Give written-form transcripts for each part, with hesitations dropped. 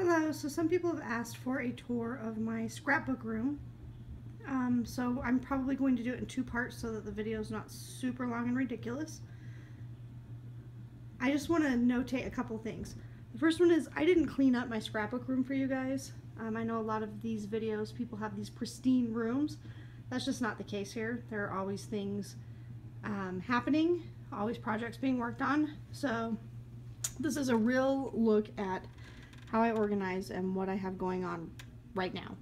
Hello, so some people have asked for a tour of my scrapbook room. So I'm probably going to do it in two parts so that the video is not super long and ridiculous. I just want to notate a couple things. The first one is I didn't clean up my scrapbook room for you guys. I know a lot of these videos people have these pristine rooms. That's just not the case here. There are always things happening, always projects being worked on. So this is a real look at how I organize and what I have going on right now.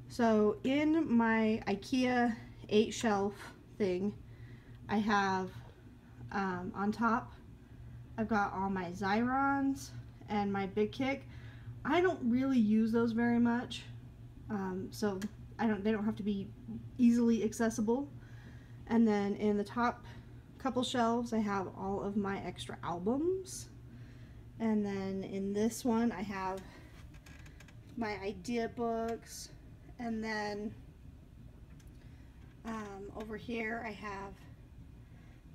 So in my IKEA 8-shelf thing, I have on top, I've got all my Xyrons and my Big Kick. I don't really use those very much, so they don't have to be easily accessible. And then in the top couple shelves, I have all of my extra albums. And then in this one, I have my idea books. And then over here, I have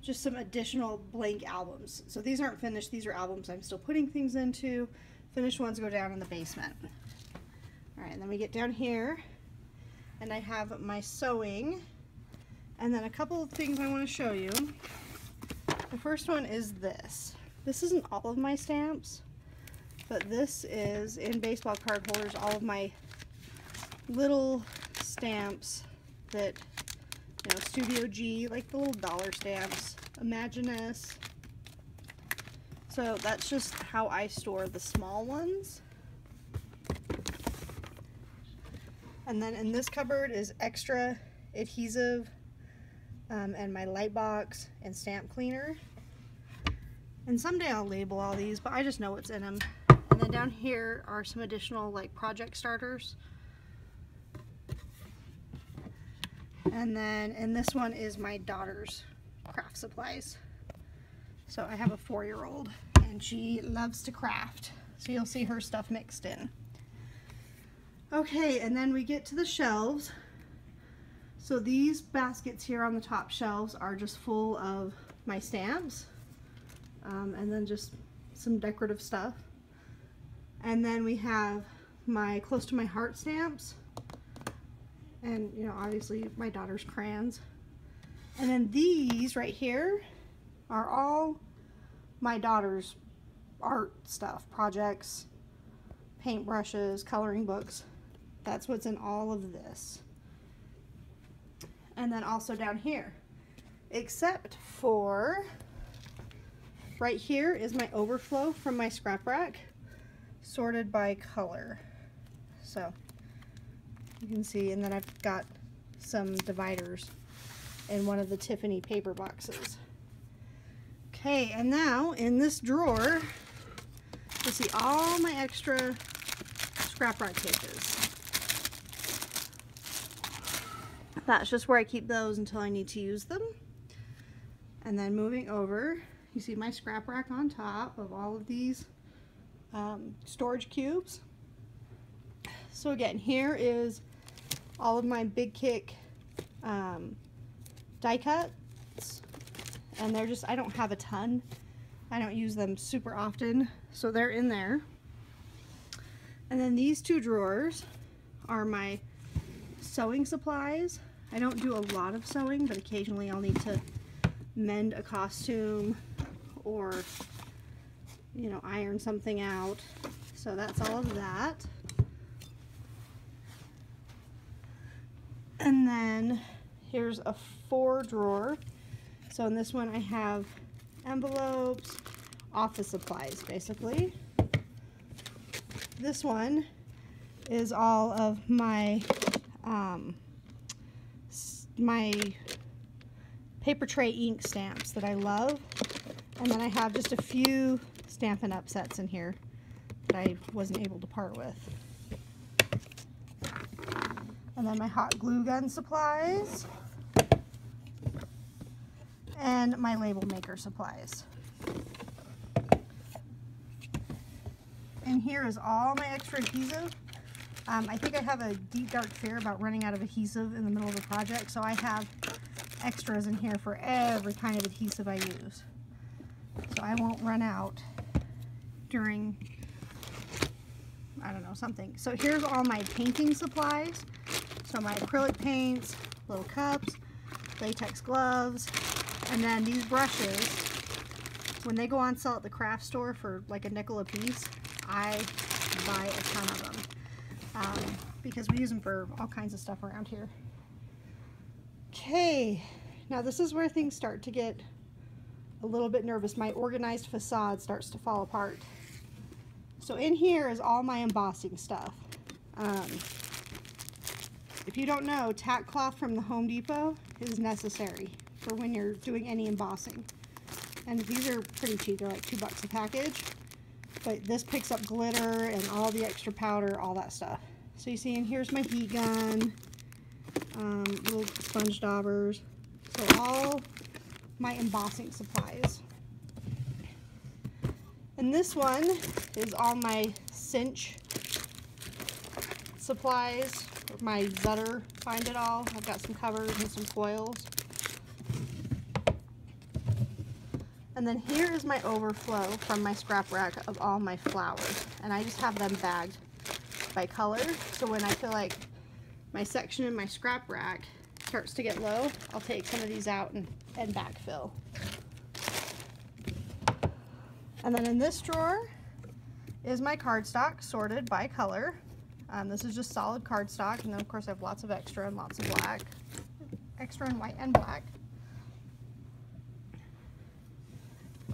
just some additional blank albums. So these aren't finished. These are albums I'm still putting things into. Finished ones go down in the basement. All right, and then we get down here, and I have my sewing. And then a couple of things I want to show you. The first one is this. This isn't all of my stamps, but this is in baseball card holders, all of my little stamps that, you know, Studio G, like the little dollar stamps, Imaginus. So that's just how I store the small ones. And then in this cupboard is extra adhesive and my light box and stamp cleaner. And someday I'll label all these, but I just know what's in them. And then down here are some additional like project starters. And then in this one is my daughter's craft supplies. So I have a 4-year-old and she loves to craft. So you'll see her stuff mixed in. Okay, and then we get to the shelves. So these baskets here on the top shelves are just full of my stamps. And then just some decorative stuff. And then we have my close to my heart stamps. And, you know, obviously my daughter's crayons. And then these right here are all my daughter's art stuff, projects, paintbrushes, coloring books. That's what's in all of this. And then also down here, except for right here is my overflow from my Scraprack, sorted by color. So you can see, and then I've got some dividers in one of the Tiffany paper boxes. Okay, and now in this drawer, you see all my extra Scraprack pages. That's just where I keep those until I need to use them. And then moving over, you see my Scraprack on top of all of these storage cubes. So again, here is all of my Big Kick die cuts, and they're just, I don't have a ton. I don't use them super often, so they're in there. And then these two drawers are my sewing supplies. I don't do a lot of sewing, but occasionally I'll need to mend a costume or, you know, iron something out. So that's all of that. And then here's a 4 drawer. So in this one I have envelopes, office supplies basically. This one is all of my my paper tray ink stamps that I love. And then I have just a few Stampin' Up! Sets in here that I wasn't able to part with. And then my hot glue gun supplies. And my label maker supplies. And here is all my extra adhesive. I think I have a deep dark fear about running out of adhesive in the middle of the project, so I have extras in here for every kind of adhesive I use. So I won't run out during I don't know, something. So here's all my painting supplies. So my acrylic paints, little cups, latex gloves, and then these brushes, when they go on sale at the craft store for like a nickel a piece, I buy a ton of them because we use them for all kinds of stuff around here. Okay, now this is where things start to get a little bit nervous. My organized facade starts to fall apart. So in here is all my embossing stuff. If you don't know, tack cloth from the Home Depot is necessary for when you're doing any embossing. And these are pretty cheap, they're like $2 a package. But this picks up glitter and all the extra powder, all that stuff. So you see, and here's my heat gun, little sponge daubers. So all my embossing supplies. And this one is all my cinch supplies, my Zutter Find It All. I've got some covers and some foils. And then here is my overflow from my scrap rack of all my flowers. And I just have them bagged by color. So when I feel like my section in my scrap rack starts to get low, I'll take some of these out and backfill. And then in this drawer is my cardstock sorted by color. This is just solid cardstock, and then of course I have lots of extra and lots of black. Extra and white and black.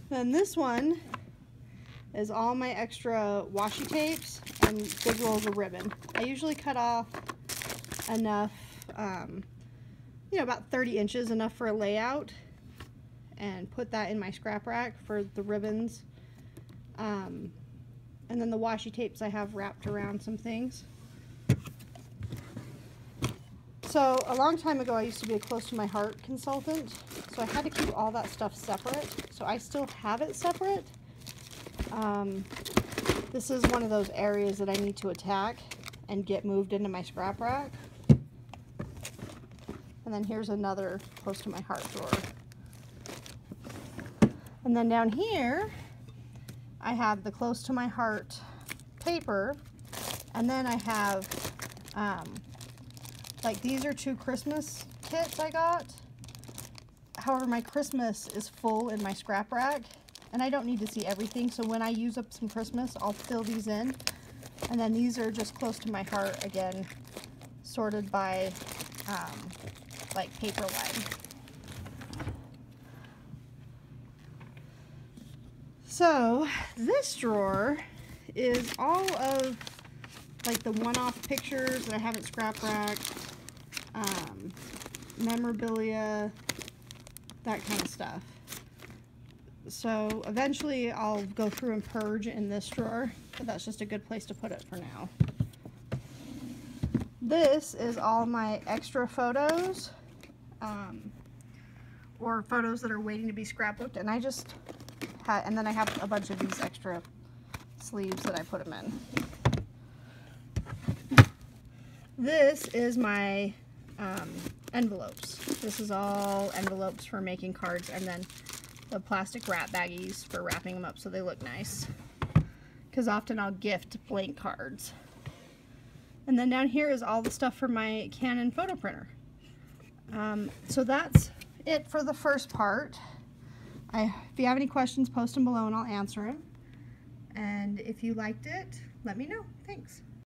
Then this one is all my extra washi tapes and big rolls of ribbon. I usually cut off enough, you know, about 30 inches, enough for a layout, and put that in my scrap rack for the ribbons. And then the washi tapes I have wrapped around some things. So a long time ago I used to be a close to my heart consultant, so I had to keep all that stuff separate. So I still have it separate. This is one of those areas that I need to attack and get moved into my scrap rack. And then here's another close to my heart drawer. And then down here I have the close to my heart paper, and then I have like these are 2 Christmas kits I got. However, my Christmas is full in my scrap rack, and I don't need to see everything, so when I use up some Christmas, I'll fill these in. And then these are just close to my heart, again, sorted by like paper line. So this drawer is all of like the one-off pictures that I have at Scraprack, memorabilia, that kind of stuff. So eventually I'll go through and purge in this drawer, but that's just a good place to put it for now. This is all my extra photos, or photos that are waiting to be scrapbooked, and I just and then I have a bunch of these extra sleeves that I put them in. This is my envelopes. This is all envelopes for making cards, and then the plastic wrap baggies for wrapping them up so they look nice. Because often I'll gift blank cards. And then down here is all the stuff for my Canon photo printer. So that's it for the first part. If you have any questions, post them below and I'll answer them. And if you liked it, let me know. Thanks.